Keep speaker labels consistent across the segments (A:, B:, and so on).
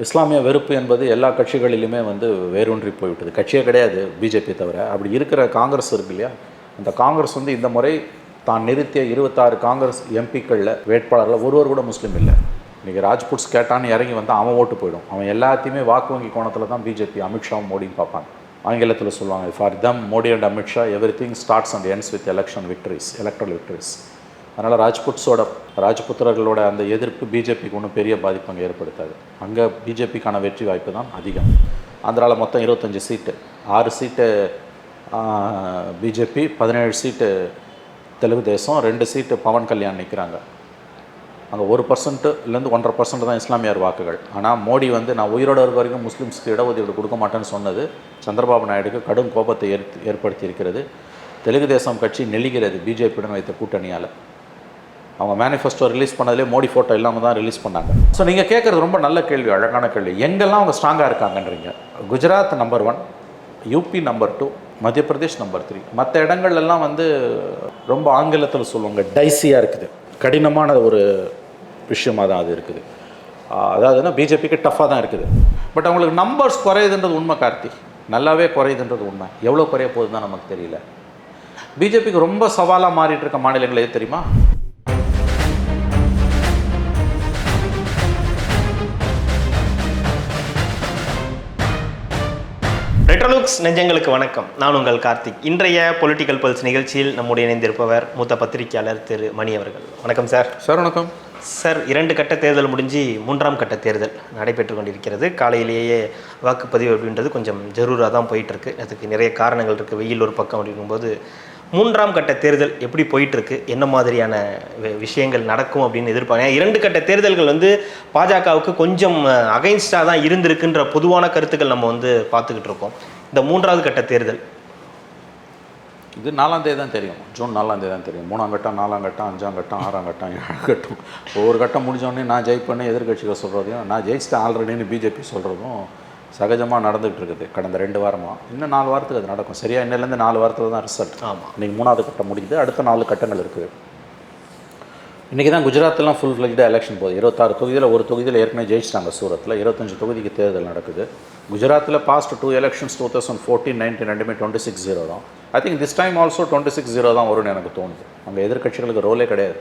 A: இஸ்லாமிய வெறுப்பு என்பது எல்லா கட்சிகளிலுமே வேரூன்றி போய்விட்டது. கட்சியே கிடையாது பிஜேபி தவிர. அப்படி இருக்கிற காங்கிரஸ் இருக்கு இல்லையா, அந்த காங்கிரஸ் இந்த முறை தான் நிறுத்திய 26 காங்கிரஸ் எம்பிக்களில் வேட்பாளரில் ஒருவர் கூட முஸ்லீம் இல்லை. இன்றைக்கி ராஜ்புட்ஸ் கேட்டான்னு இறங்கி வந்தால் அவன் ஓட்டு போயிடும். அவன் எல்லாத்தையுமே வாக்கு வங்கி கோணத்தில் தான் பிஜேபி அமித்ஷாவும் மோடியும் பார்ப்பாங்க. ஆங்கிலத்தில் சொல்லுவாங்க, for them Modi and Amit Shah every thing starts and ends with electoral victories. அதனால் ராஜ்புத்திரர்களோட அந்த எதிர்ப்பு பிஜேபிக்கு ஒன்றும் பெரிய பாதிப்பு அங்கே ஏற்படுத்தாது. அங்கே பிஜேபிக்கான வெற்றி வாய்ப்பு தான் அதிகம். ஆந்திராவில் மொத்தம் 25 சீட்டு, 6 சீட்டு பிஜேபி, 17 சீட்டு தெலுங்கு தேசம், 2 சீட்டு பவன் கல்யாண் நிற்கிறாங்க. அங்கே 1%லேருந்து 1.5% தான் இஸ்லாமியர் வாக்குகள். ஆனால் மோடி நான் உயிரோடு இருக்க வரைக்கும் முஸ்லீம்ஸ்க்கு இடஒதுக்கீடு கொடுக்க மாட்டேன்னு சொன்னது சந்திரபாபு நாயுடுக்கு கடும் கோபத்தை ஏற்படுத்தி இருக்கிறது. தெலுங்கு தேசம் கட்சி நெளிகிறது பிஜேபியுடன் வைத்த கூட்டணியால். அவங்க மேனிஃபெஸ்டோ ரிலீஸ் பண்ணதிலே மோடி ஃபோட்டோ இல்லாமல் தான் ரிலீஸ் பண்ணாங்க. ஸோ நீங்கள் கேட்குறது ரொம்ப நல்ல கேள்வி, அழகான கேள்வி. எங்கெல்லாம் அவங்க ஸ்ட்ராங்காக இருக்காங்கன்றீங்க. குஜராத் நம்பர் 1, யூபி நம்பர் 2, மத்திய பிரதேஷ் நம்பர் 3. மற்ற இடங்கள்லாம் ரொம்ப ஆங்கிலத்தில் சொல்லுவாங்க டைஸியாக இருக்குது, கடினமான ஒரு விஷயமாக தான் அது இருக்குது. அதாவதுன்னா பிஜேபிக்கு டஃப்பாக தான் இருக்குது. பட் அவங்களுக்கு நம்பர்ஸ் குறையுதுன்றது உண்மை கார்த்தி, நல்லாவே குறையுதுன்றது உண்மை. எவ்வளோ குறைய போகுது தான் நமக்கு தெரியல. பிஜேபிக்கு ரொம்ப சவாலாக மாறிட்டு இருக்க மாநிலங்கள் எது தெரியுமா?
B: ரெட்ரோலுக்ஸ் நெஞ்சங்களுக்கு வணக்கம். நான் உங்கள் கார்த்திக். இன்றைய பொலிட்டிக்கல் பல்ஸ் நிகழ்ச்சியில் நம்முடைய இணைந்திருப்பவர் மூத்த பத்திரிகையாளர் திரு மணி அவர்கள். வணக்கம் சார்.
A: சார் வணக்கம்
B: சார். 2 கட்ட தேர்தல் முடிஞ்சு 3ஆம் கட்ட தேர்தல் நடைபெற்று கொண்டிருக்கிறது. காலையிலேயே வாக்குப்பதிவு அப்படின்றது கொஞ்சம் ஜரூராக தான் போயிட்டுருக்கு. அதுக்கு நிறைய காரணங்கள் இருக்குது. வெயில் ஒரு பக்கம் அப்படிங்கும்போது 3ஆம் கட்ட தேர்தல் எப்படி போயிட்டுருக்கு, என்ன மாதிரியான விஷயங்கள் நடக்கும் அப்படின்னு எதிர்பார்க்க. 2 கட்ட தேர்தல்கள் பாஜகவுக்கு கொஞ்சம் அகைன்ஸ்டாக தான் இருந்திருக்குன்ற பொதுவான கருத்துக்கள் நம்ம பார்த்துக்கிட்டு இருக்கோம். இந்த 3ஆவது கட்ட தேர்தல்
A: இது 4ஆம் தேதி தான் தெரியும். ஜூன் 4ஆம் தேதி தான் தெரியும். 3ஆம் கட்டம், 4ஆம் கட்டம், 5ஆம் கட்டம், 6ஆம் கட்டம், 7ஆம் கட்டம். ஒவ்வொரு கட்டம் முடிஞ்சோடனே நான் ஜெயிப்பேன்னு எதிர்கட்சிகள் சொல்கிறதையும், நான் ஜெயிச்சிட்டேன் ஆல்ரெடின்னு பிஜேபி சொல்கிறதும் சகஜமாக நடந்துகிட்டு இருக்குது கடந்த 2 வாரமாக. இன்னும் 4 வாரத்துக்கு அது நடக்கும். சரியா இன்னிலேருந்து 4 வாரத்தில் தான் ரிசல்ட். ஆமாம், இன்றைக்கி 3ஆவது கட்டம் முடியுது. அடுத்த 4 கட்டங்கள் இருக்குது. இன்றைக்கி தான் குஜராத்லாம் ஃபுல் ஃப்ளெஜ்டாக எலெக்ஷன் போகுது. 26 தொகுதியில் ஒரு தொகுதியில் ஏற்கனவே ஜெயிச்சிட்டாங்க சூரத்தில். 25 தொகுதிக்கு தேர்தல் நடக்குது. குஜராத்தில் பாஸ்ட் 2 எலெக்ஷன்ஸ் 2014, 19 ரெண்டுமே 26-0 தான். I think this time also 26-0 தான் வரும்னு எனக்கு தோணுது. அங்கே எதிர்கட்சிகளுக்கு ரோலே கிடையாது.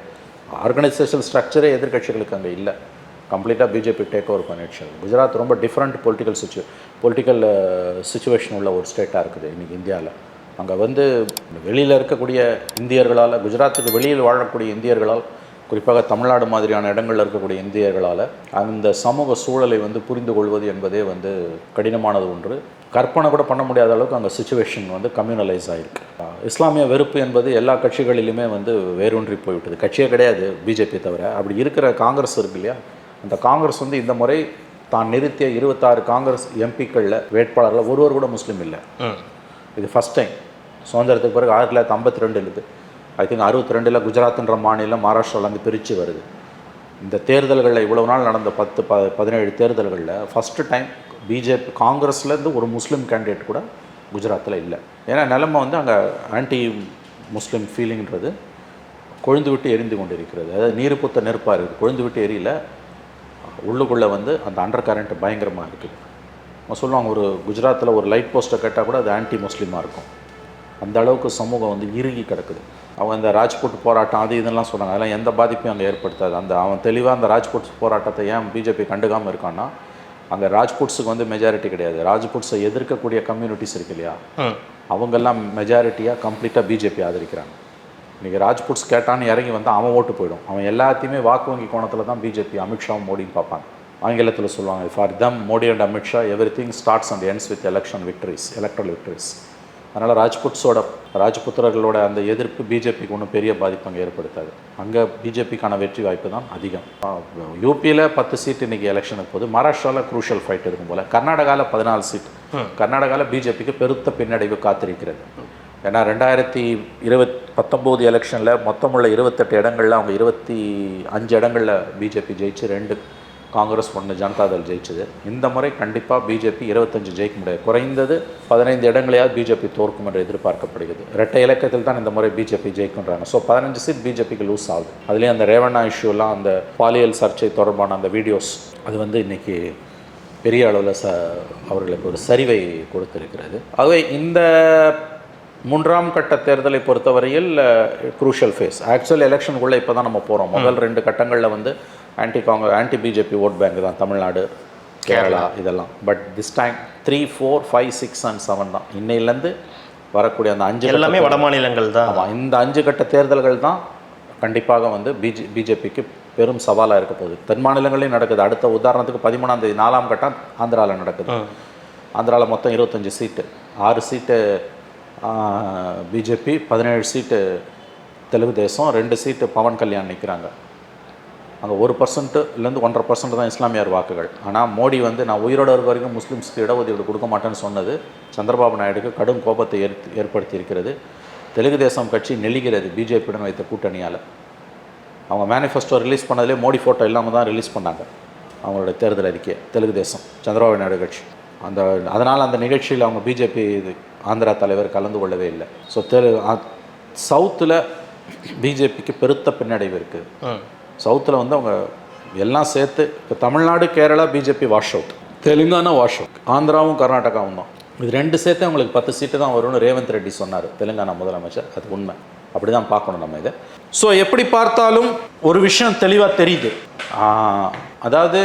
A: ஆர்கனைசேஷன் ஸ்ட்ரக்சரே எதிர்கட்சிகளுக்கு அங்கே இல்லை. கம்ப்ளீட்டாக பிஜேபி டேக் ஓவர் பண்ணிடுச்சு. குஜராத் ரொம்ப டிஃப்ரெண்ட் பொலிட்டிக்கல் சிச்சுவேஷன் உள்ள ஒரு ஸ்டேட்டாக இருக்குது இன்றைக்கி இந்தியாவில். அங்கே வெளியில் இருக்கக்கூடிய இந்தியர்களால், குஜராத்துக்கு வெளியில் வாழக்கூடிய இந்தியர்களால், குறிப்பாக தமிழ்நாடு மாதிரியான இடங்களில் இருக்கக்கூடிய இந்தியர்களால் அந்த சமூக சூழலை புரிந்து கொள்வது என்பதே கடினமானது ஒன்று. கற்பனை கூட பண்ண முடியாத அளவுக்கு அங்கே சுச்சுவேஷன் கம்யூனலைஸ் ஆகிருக்கு. இஸ்லாமிய வெறுப்பு என்பது எல்லா கட்சிகளிலுமே வேரூன்றி போய்விட்டது. கட்சியே கிடையாது பிஜேபி தவிர. அப்படி இருக்கிற காங்கிரஸ் இருக்கு இல்லையா, அந்த காங்கிரஸ் இந்த முறை தான் நிறுத்திய 26 காங்கிரஸ் எம்பிக்களில் வேட்பாளரில் ஒருவர் கூட முஸ்லீம் இல்லை. இது ஃபஸ்ட் டைம். சுதந்திரத்துக்கு பிறகு 1952 இருக்குது. ஐ திங்க் 62ல் குஜராத்ன்ற மாநிலம் மகாராஷ்டிராவிலேருந்து பிரித்து வருது. இந்த தேர்தல்களில் இவ்வளவு நாள் நடந்த 17 தேர்தல்களில் ஃபஸ்ட்டு டைம் பிஜேபி காங்கிரஸ்லேருந்து ஒரு முஸ்லீம் கேண்டிடேட் கூட குஜராத்தில் இல்லை. ஏன்னா நிலைமை அங்கே ஆன்டி முஸ்லீம் ஃபீலிங்கிறது கொழுந்து விட்டு எரிந்து கொண்டு இருக்கிறது. அதாவது நீர் பூத்த நெருப்பாக இருக்குது, கொழுந்து விட்டு எரியல. உள்ளுக்குள்ளே அந்த அண்டர் கரண்ட் பயங்கரமாக இருக்குது. நம்ம சொல்லுவாங்க, ஒரு குஜராத்தில் ஒரு லைட் போஸ்ட்டை கேட்டால் கூட அது ஆன்டி முஸ்லீமாக இருக்கும். அந்த அளவுக்கு சமூகம் இறுகி கிடக்குது. அவங்க இந்த ராஜ்புட் போராட்டம் அது இதெல்லாம் சொன்னாங்க. அதெல்லாம் எந்த பாதிப்பையும் அங்கே ஏற்படுத்தாது. அவன் தெளிவாக அந்த ராஜ்புட் போராட்டத்தை ஏன் பிஜேபி கண்டுக்காமல் இருக்கான்னா, அங்கே ராஜ்புட்ஸுக்கு மெஜாரிட்டி கிடையாது. ராஜ்புட்ஸை எதிர்க்கக்கூடிய கம்யூனிட்டிஸ் இருக்கு இல்லையா, அவங்கெல்லாம் மெஜாரிட்டியாக கம்ப்ளீட்டாக பிஜேபி ஆதரிக்கிறாங்க. இன்றைக்கி ராஜ்புட்ஸ் கேட்டான்னு இறங்கி வந்தால் அவன் ஓட்டு போயிடும். அவன் எல்லாத்தையுமே வாக்கு வங்கி கோணத்தில் தான் பிஜேபி அமித்ஷாவும் மோடியும் பார்ப்பாங்க. ஆங்கிலத்தில் சொல்லுவாங்க, for them Modi and Amit Shah every thing starts and ends with electoral victories. அதனால் ராஜ்புத்திரர்களோட அந்த எதிர்ப்பு பிஜேபிக்கு ஒன்றும் பெரிய பாதிப்பு அங்கே ஏற்படுத்தாது. அங்கே பிஜேபிக்கான வெற்றி வாய்ப்பு தான் அதிகம். யூபியில் 10 சீட்டு இன்றைக்கி எலெக்ஷனுக்கு போது. மகாராஷ்டிராவில் குரூஷியல் ஃபைட் இருக்கும் போல். கர்நாடகாவில் 14 சீட். கர்நாடகாவில் பிஜேபிக்கு பெருத்த பின்னடைவு காத்திருக்கிறது. ஏன்னா 2019 எலெக்ஷனில் மொத்தமுள்ள 28 இடங்களில் அவங்க 25 இடங்களில் பிஜேபி ஜெயிச்சு, 2 காங்கிரஸ், 1 ஜனதாதள் ஜெயிச்சது. இந்த முறை கண்டிப்பாக பிஜேபி 25 ஜெயிக்க முடியாது. குறைந்தது 15 இடங்களையாவது பிஜேபி தோற்கும் என்று எதிர்பார்க்கப்படுகிறது. இரட்டை இலக்கத்தில் தான் இந்த முறை பிஜேபி ஜெயிக்குன்றாங்க. ஸோ 15 சீட் பிஜேபிக்கு லூஸ் ஆகுது. அதுலேயும் அந்த ரேவண்ணா இஷ்யூலாம், அந்த பாலியல் சர்ச்சை தொடர்பான அந்த வீடியோஸ் அது இன்றைக்கி பெரிய அளவில் அவர்களுக்கு ஒரு சரிவை கொடுத்திருக்கிறது. ஆகவே இந்த 3ஆம் கட்ட தேர்தலை பொறுத்தவரையில் குரூஷியல் ஃபேஸ். ஆக்சுவல் எலெக்ஷனுக்குள்ளே இப்போ தான் நம்ம போகிறோம். முதல் 2 கட்டங்களில் வந்து ஆன்டி பிஜேபி ஓட் பேங்க் தான் தமிழ்நாடு, கேரளா இதெல்லாம். பட் திஸ் டைம் 3, 4, 5, 6 and 7 தான் இன்னையிலேருந்து வரக்கூடிய அந்த 5
B: எல்லாமே வட மாநிலங்கள் தான்.
A: ஆமாம், இந்த 5 கட்ட தேர்தல்கள் தான் கண்டிப்பாக வந்து பிஜேபிக்கு பெரும் சவாலாக இருக்க போகுது. தென் மாநிலங்களையும் நடக்குது. அடுத்த உதாரணத்துக்கு 13ஆம் தேதி 4ஆம் கட்டம் ஆந்திராவில் நடக்குது. ஆந்திராவில் மொத்தம் 25 சீட்டு, 6 சீட்டு பிஜேபி, 17 சீட்டு தெலுங்கு தேசம், 2 சீட்டு பவன் கல்யாண் நிற்கிறாங்க. அங்கே 1%லேருந்து 1.5% தான் இஸ்லாமியர் வாக்குகள். ஆனால் மோடி வந்து நான் உயிரோடு இருக்க வரைக்கும் முஸ்லீம்ஸ்க்கு இடஒதுக்கீடு கொடுக்க மாட்டேன்னு சொன்னது சந்திரபாபு நாயுடுக்கு கடும் கோபத்தை ஏற்படுத்தி இருக்கிறது. தெலுங்கு தேசம் கட்சி நெளிகிறது பிஜேபியுடன் வைத்த கூட்டணியால். அவங்க மேனிஃபெஸ்டோ ரிலீஸ் பண்ணதிலே மோடி ஃபோட்டோ இல்லாமல் தான் ரிலீஸ் பண்ணாங்க அவங்களோட தேர்தல் அறிக்கையை. தெலுங்கு தேசம் சந்திரபாபு நாயுடு கட்சி அதனால் அந்த நிகழ்ச்சியில் அவங்க பிஜேபி ஆந்திரா தலைவர் கலந்து கொள்ளவே இல்லை. ஸோ சவுத்தில் பிஜேபிக்கு பெருத்த பின்னடைவு இருக்குது. சவுத்தில் வந்து அவங்க எல்லாம் சேர்த்து இப்போ Tamil Nadu, Kerala BJP wash out, Telangana wash out, ஆந்திராவும் கர்நாடகாவும் தான். இது 2 சேர்த்து அவங்களுக்கு 10 சீட்டு தான் வரும்னு ரேவந்த் ரெட்டி சொன்னார், தெலுங்கானா முதலமைச்சர். அது உண்மை, அப்படி தான் பார்க்கணும் நம்ம இதை. ஸோ எப்படி பார்த்தாலும் ஒரு விஷயம் தெளிவாக தெரியுது. அதாவது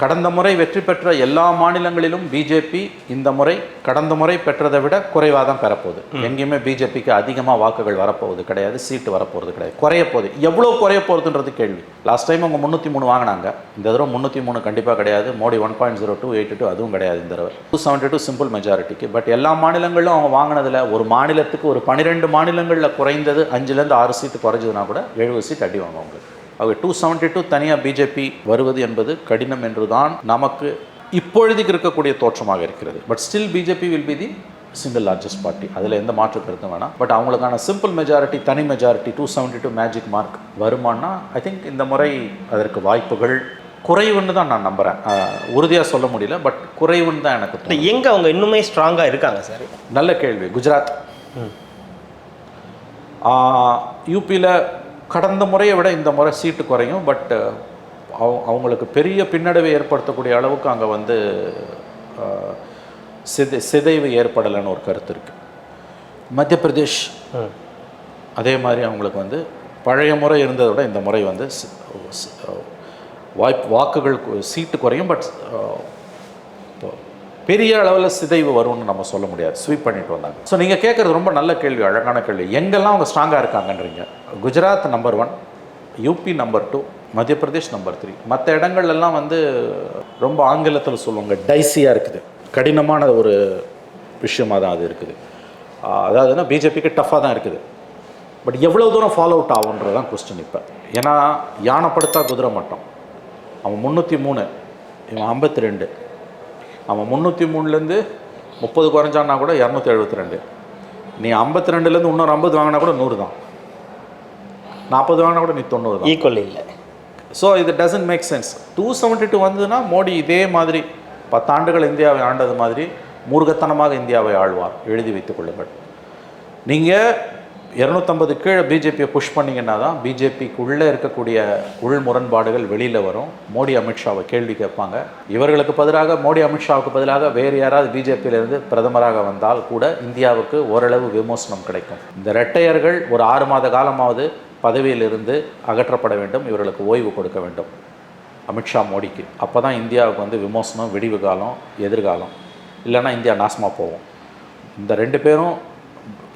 A: கடந்த முறை வெற்றி பெற்ற எல்லா மாநிலங்களிலும் பிஜேபி இந்த முறை கடந்த முறை பெற்றதை விட குறைவாக தான் பெறப்போகுது. எங்கேயுமே பிஜேபிக்கு அதிகமாக வாக்குகள் வரப்போகுது கிடையாது, சீட்டு வரப்போகிறது கிடையாது, குறைய போகுது. எவ்வளோ குறைய போகிறதுன்றது கேள்வி. லாஸ்ட் டைம் அவங்க 303 வாங்கினாங்க, இந்த தடவை 303 கண்டிப்பாக கிடையாது. மோடி 1.0282 அதுவும் கிடையாது இந்த தடவை. 272 சிம்பிள் மெஜாரிட்டிக்கு. பட் எல்லா மாநிலங்களிலும் அவங்க வாங்கினதில் ஒரு மாநிலத்துக்கு ஒரு 12 மாநிலங்களில் குறைந்தது 5லேருந்து 6 சீட்டு குறைஞ்சதுனா கூட 70 சீட் அடி வாங்க அவங்களுக்கு. அவங்க 272 தனியாக பிஜேபி வருவது என்பது கடினம் என்றுதான் நமக்கு இப்பொழுதுக்கு இருக்கக்கூடிய தோற்றமாக இருக்கிறது. But still BJP will be the single largest party, அதில் எந்த மாற்று கருத்தும் வேணாம். பட் அவங்களுக்கான சிம்பிள் மெஜாரிட்டி, தனி மெஜாரிட்டி 272 மேஜிக் மார்க் வருமானா ஐ திங்க் இந்த முறை அதற்கு வாய்ப்புகள் குறைவுன்னு தான் நான் நம்புகிறேன். உறுதியாக சொல்ல முடியல, பட் குறைவுன்னு தான் எனக்கு தோணுது.
B: எங்கே அவங்க இன்னுமே ஸ்ட்ராங்காக இருக்காங்க சார்? நல்ல
A: கேள்வி. குஜராத், யூபியில் கடந்த முறையை விட இந்த முறை சீட்டு குறையும். பட் அவங்களுக்கு பெரிய பின்னடைவை ஏற்படுத்தக்கூடிய அளவுக்கு அங்கே வந்து சிதைவு ஏற்படலைன்னு ஒரு கருத்து இருக்குது. மத்திய பிரதேஷ் அதே மாதிரி அவங்களுக்கு வந்து பழைய முறை இருந்ததை விட இந்த முறை வந்து வாக்குகள் சீட்டு குறையும். பட் பெரிய அளவில் சிதைவு வரும்னு நம்ம சொல்ல முடியாது. ஸ்வீப் பண்ணிட்டு வந்தாங்க. ஸோ நீங்கள் கேட்குறது ரொம்ப நல்ல கேள்வி, அழகான கேள்வி. எங்கெல்லாம் அவங்க ஸ்ட்ராங்காக இருக்காங்கன்றீங்க. குஜராத் நம்பர் 1, யூபி நம்பர் 2, மத்திய பிரதேஷ் நம்பர் 3. மற்ற இடங்கள்லாம் வந்து ரொம்ப ஆங்கிலத்தில் சொல்லுவாங்க டைஸியாக இருக்குது, கடினமான ஒரு விஷயமாக தான் அது இருக்குது. அதாவதுன்னா பிஜேபிக்கு டஃப்பாக தான் இருக்குது. பட் எவ்வளோ தூரம் ஃபாலோ அவுட் ஆகுன்றது தான் கொஸ்டின் இப்போ. ஏன்னா யானைப்படுத்தா குதிரை மட்டம். அவன் 303, இவன் 52. அவன் 303லேருந்து 30 குறைஞ்சான்னா கூட 272. நீ 52லேருந்து இன்னொரு 50 வாங்கினா கூட 100 தான். 40 வாங்கினா கூட நீ 90 தான்.
B: ஈக்குவல் இல்லை.
A: ஸோ இது டசன்ட் மேக் சென்ஸ். 272 வந்ததுன்னா மோடி இதே மாதிரி 10 ஆண்டுகள் இந்தியாவை ஆண்டது மாதிரி மூர்க்கத்தனமாக இந்தியாவை ஆழ்வார், எழுதி வைத்துக் கொள்ளுங்கள். நீங்கள் 250 கீழே பிஜேபியை புஷ் பண்ணிங்கன்னா தான் பிஜேபிக்குள்ளே இருக்கக்கூடிய உள் முரண்பாடுகள் வெளியில் வரும். மோடி அமித்ஷாவை கேள்வி கேட்பாங்க. இவர்களுக்கு பதிலாக மோடி அமித்ஷாவுக்கு பதிலாக வேறு யாராவது பிஜேபியிலிருந்து பிரதமராக வந்தால் கூட இந்தியாவுக்கு ஓரளவு விமோசனம் கிடைக்கும். இந்த இரட்டையர்கள் ஒரு 6 மாத காலமாவது பதவியிலிருந்து அகற்றப்பட வேண்டும். இவர்களுக்கு ஓய்வு கொடுக்க வேண்டும் அமித்ஷா மோடிக்கு. அப்போ தான் இந்தியாவுக்கு வந்து விமோசனம், விடிவு காலம், எதிர்காலம். இல்லைன்னா இந்தியா நாசமாக போகும். இந்த 2 பேரும்,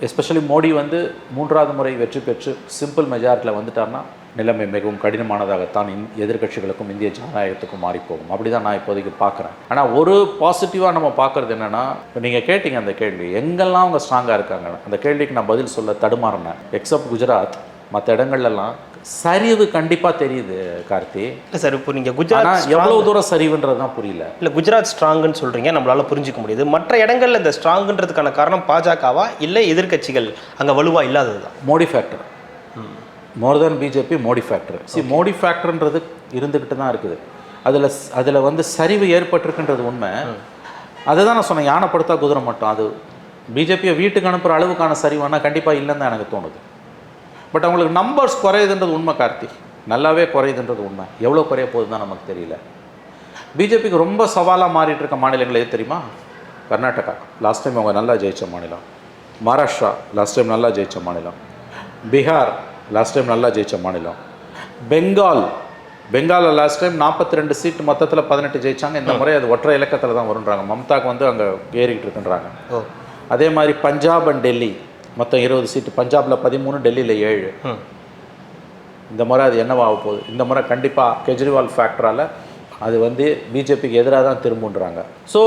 A: எஸ்பெஷலி மோடி வந்து 3வது முறை வெற்றி பெற்று சிம்பிள் மெஜாரிட்டியில் வந்துட்டார்னா நிலைமை மிகவும் கடினமானதாகத்தான் எதிர்கட்சிகளுக்கும் இந்திய ஜனநாயகத்துக்கும் மாறிப்போகும். அப்படி தான் நான் இப்போதைக்கு பார்க்குறேன். ஆனால் ஒரு பாசிட்டிவாக நம்ம பார்க்குறது என்னென்னா, இப்போ நீங்கள் கேட்டிங்க அந்த கேள்வி, எங்கெல்லாம் அவங்க ஸ்ட்ராங்காக இருக்காங்க, அந்த கேள்விக்கு நான் பதில் சொல்ல தடுமாறினேன். எக்ஸப்ட் குஜராத், மற்ற இடங்கள்லாம் சரிவு கண்டிப்பாக தெரியுது கார்த்தி.
B: இல்லை சார், இப்போ நீங்கள் குஜராத்
A: எவ்வளோ தூரம் சரிவுன்றது தான் புரியல.
B: இல்லை, குஜராத் ஸ்ட்ராங்குன்னு சொல்கிறீங்க, நம்மளால் புரிஞ்சிக்க முடியுது. மற்ற இடங்களில் இந்த ஸ்ட்ராங்குன்றதுக்கான காரணம் பாஜகவா இல்லை எதிர்கட்சிகள் அங்கே வலுவாக இல்லாதது தான்?
A: மோடி ஃபேக்டர், மோர் தென் பிஜேபி. மோடி ஃபேக்டர். மோடி ஃபேக்டர்ன்றது இருந்துக்கிட்டு தான் இருக்குது. அதில் வந்து சரிவு ஏற்பட்டிருக்குன்றது உண்மை. அதுதான் நான் சொன்னேன், யானைப்படுத்தா குதிரை மட்டும். அது பிஜேபியை வீட்டுக்கு அனுப்புகிற அளவுக்கான சரிவானா கண்டிப்பாக இல்லைன்னு தான் எனக்கு தோணுது. பட் அவங்களுக்கு நம்பர்ஸ் குறையுதுன்றது உண்மை கார்த்தி, நல்லாவே குறையுதுன்றது உண்மை. எவ்வளோ குறைய போகுதுன்னு தான் நமக்கு தெரியல. பிஜேபிக்கு ரொம்ப சவாலாக மாறிட்டு இருக்க மாநிலங்கள் எது தெரியுமா? கர்நாடகா லாஸ்ட் டைம் அவங்க நல்லா ஜெயித்த மாநிலம், மகாராஷ்டிரா லாஸ்ட் டைம் நல்லா ஜெயித்த மாநிலம், பீகார் லாஸ்ட் டைம் நல்லா ஜெயித்த மாநிலம், பெங்காலில் லாஸ்ட் டைம் 42 சீட் மொத்தத்தில் 18 ஜெயிச்சாங்க. இந்த முறை அது ஒற்றை இலக்கத்தில் தான் வருன்றாங்க. மம்தாக்கு வந்து அங்கே ஏறிக்கிட்டு இருக்குன்றாங்க. அதே மாதிரி பஞ்சாப் அண்ட் டெல்லி மொத்தம் 20 சீட்டு, பஞ்சாபில் 13, டெல்லியில் 7. இந்த முறை அது என்னவாக போகுது? இந்த முறை கண்டிப்பாக கெஜ்ரிவால் ஃபேக்டரால் அது வந்து பிஜேபிக்கு எதிராக தான் திரும்புன்றாங்க. ஸோ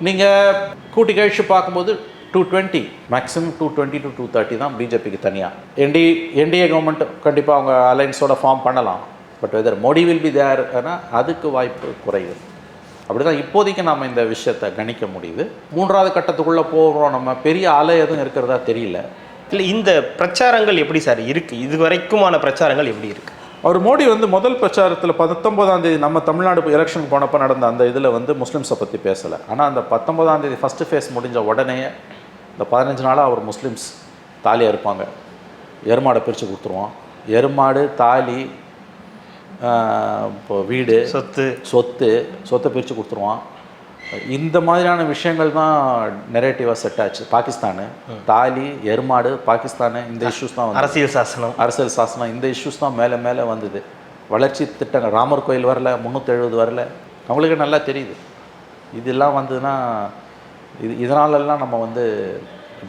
A: நீங்கள் கூட்டி கழிச்சு பார்க்கும்போது 220 மேக்ஸிமம் 220 to 230 தான் பிஜேபிக்கு தனியாக. என்டிஏ கவர்மெண்ட் கண்டிப்பாக அவங்க அலைன்ஸோட ஃபார்ம் பண்ணலாம். But whether Modi will be there அதுக்கு வாய்ப்பு குறைவு. அப்படி தான் இப்போதைக்கு நம்ம இந்த விஷயத்தை கணிக்க முடியுது. 3வது கட்டத்துக்குள்ளே போகிறோம். நம்ம பெரிய அலை எதுவும் இருக்கிறதா தெரியல.
B: இல்லை, இந்த பிரச்சாரங்கள் எப்படி சார் இருக்குது? இது வரைக்குமான பிரச்சாரங்கள் எப்படி இருக்குது?
A: அவர் மோடி வந்து முதல் பிரச்சாரத்தில் 19ஆம் தேதி நம்ம தமிழ்நாடு எலெக்ஷன் போனப்போ நடந்த அந்த இதில் வந்து முஸ்லீம்ஸை பற்றி பேசலை. ஆனால் அந்த 19ஆம் தேதி ஃபஸ்ட்டு ஃபேஸ் முடிஞ்ச உடனே இந்த 15 நாளாக அவர் முஸ்லீம்ஸ் தாலியாக இருப்பாங்க. எருமாடை பிரித்து கொடுத்துருவோம். எருமாடு, தாலி, இப்போ வீடு, சொத்தை பிரித்து கொடுத்துருவான். இந்த மாதிரியான விஷயங்கள் தான் நெரேட்டிவாக செட் ஆச்சு. பாகிஸ்தானு, தாலி, எருமாடு, பாகிஸ்தானு, இந்த இஷ்யூஸ் தான் வந்து அரசியல் சாசனம் இந்த இஷ்யூஸ் தான் மேலே மேலே வந்தது. வளர்ச்சி திட்டங்கள், ராமர் கோயில் வரல, 370 வரல, அவங்களுக்கு நல்லா தெரியுது. இதெல்லாம் வந்ததுன்னா இதனாலெல்லாம் நம்ம வந்து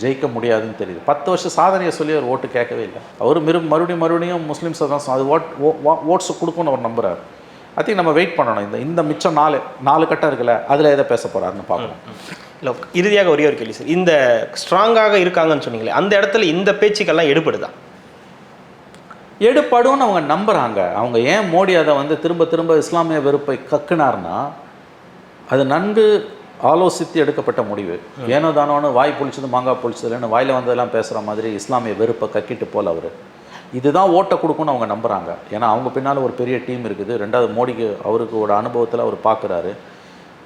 A: ஜெயிக்க முடியாதுன்னு தெரியுது. 10 வருஷம் சாதனையை சொல்லி அவர் ஓட்டு கேட்கவே இல்லை. அவர் மறுபடியும் முஸ்லீம்ஸை தான் அது ஓட்ஸ் கொடுக்குன்னு அவர் நம்புகிறார். ஐ திங்க் நம்ம வெயிட் பண்ணணும். இந்த மிச்சம் 4 கட்டம் இருக்குல்ல, அதில் எதை பேச போகிறாருன்னு பார்க்கணும்.
B: இல்லை, இறுதியாக ஒரே ஒரு கேள்வி சார். இந்த ஸ்ட்ராங்காக இருக்காங்கன்னு சொன்னீங்களே, அந்த இடத்துல இந்த பேச்சுக்கெல்லாம்
A: எடுப்படும்னு அவங்க நம்புகிறாங்க. அவங்க ஏன் மோடி அதை வந்து திரும்ப இஸ்லாமிய வெறுப்பை கக்குனார்னா, அது நன்கு ஆலோசித்து எடுக்கப்பட்ட முடிவு. ஏனோ தானோன்னு வாய் புளிச்சது மாங்காய் புளிச்சதுன்னு வாயில் வந்ததெல்லாம் பேசுகிற மாதிரி இஸ்லாமிய வெறுப்பை கக்கிட்டு போல் அவர் இதுதான் ஓட்டை கொடுக்குன்னு அவங்க நம்புகிறாங்க. ஏன்னா அவங்க பின்னால் ஒரு பெரிய டீம் இருக்குது. 2வது மோடிக்கு அவருக்கு ஒரு அனுபவத்தில் அவர் பார்க்குறாரு.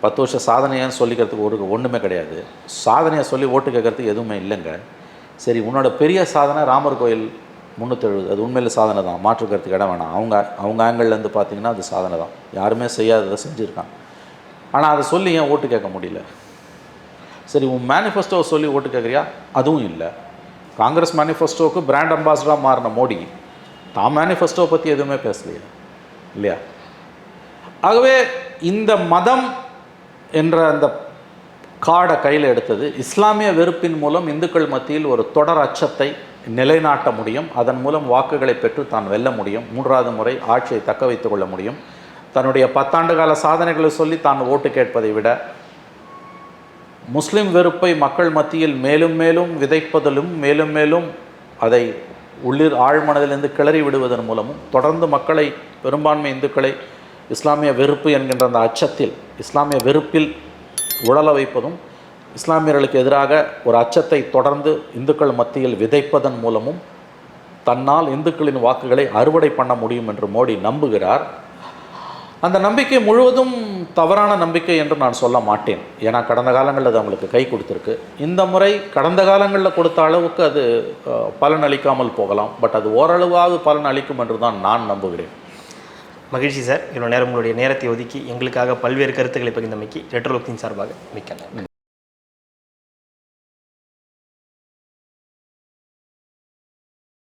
A: 10 வருஷம் சாதனையான்னு சொல்லிக்கிறதுக்கு ஒன்றுமே கிடையாது. சாதனையை சொல்லி ஓட்டு கேட்குறதுக்கு எதுவுமே இல்லைங்க. சரி, உன்னோட பெரிய சாதனை ராமர் கோயில் 370, அது உண்மையில் சாதனை தான், மாற்றுக்கிறதுக்கு இடம் வேணாம். அவங்க ஆங்கிள்லேருந்து பார்த்தீங்கன்னா அது சாதனை தான். யாருமே செய்யாததை செஞ்சுருக்காங்க. ஆனால் அதை சொல்லி ஏன் ஓட்டு கேட்க முடியல? சரி, உன் மேனிஃபெஸ்டோவை சொல்லி ஓட்டு கேட்குறியா? அதுவும் இல்லை. காங்கிரஸ் மேனிஃபெஸ்டோவுக்கு பிராண்ட் அம்பாசிடராக மாறின மோடி தான் மேனிஃபெஸ்டோவை பற்றி எதுவுமே பேசலையா? இல்லையா? ஆகவே இந்த மதம் என்ற அந்த கார்டை கையில் எடுத்தது இஸ்லாமிய வெறுப்பின் மூலம் இந்துக்கள் மத்தியில் ஒரு தொடர் அச்சத்தை நிலைநாட்ட முடியும். அதன் மூலம் வாக்குகளை பெற்று தான் வெல்ல முடியும். 3வது முறை ஆட்சியை தக்க வைத்துக் கொள்ள முடியும். தன்னுடைய 10 ஆண்டு கால சாதனைகளை சொல்லி தான் ஓட்டு கேட்பதை விட முஸ்லிம் வெறுப்பை மக்கள் மத்தியில் மேலும் மேலும் விதைப்பதிலும் மேலும் அதை ஆழ்மனதிலிருந்து கிளறி விடுவதன் மூலமும் தொடர்ந்து மக்களை, பெரும்பான்மை இந்துக்களை இஸ்லாமிய வெறுப்பு என்கின்ற அந்த அச்சத்தில், இஸ்லாமிய வெறுப்பில் உழல வைப்பதும், இஸ்லாமியர்களுக்கு எதிராக ஒரு அச்சத்தை தொடர்ந்து இந்துக்கள் மத்தியில் விதைப்பதன் மூலமும் தன்னால் இந்துக்களின் வாக்குகளை அறுவடை பண்ண முடியும் என்று மோடி நம்புகிறார். அந்த நம்பிக்கை முழுவதும் தவறான நம்பிக்கை என்று நான் சொல்ல மாட்டேன். ஏன்னா கடந்த காலங்களில் அது அவங்களுக்கு கை கொடுத்துருக்கு. இந்த முறை கடந்த காலங்களில் கொடுத்த அளவுக்கு அது பலன் அளிக்காமல் போகலாம். பட் அது ஓரளவாவது பலன் அளிக்கும் என்று தான் நான் நம்புகிறேன்.
B: மகிழ்ச்சி சார். இவ்வளோ நேரம் உங்களுடைய நேரத்தை ஒதுக்கி எங்களுக்காக பல்வேறு கருத்துக்களை பகிர்ந்தமைக்கு ரெட்ரோலோக்ஸின் சார்பாக மிக்க நன்றி.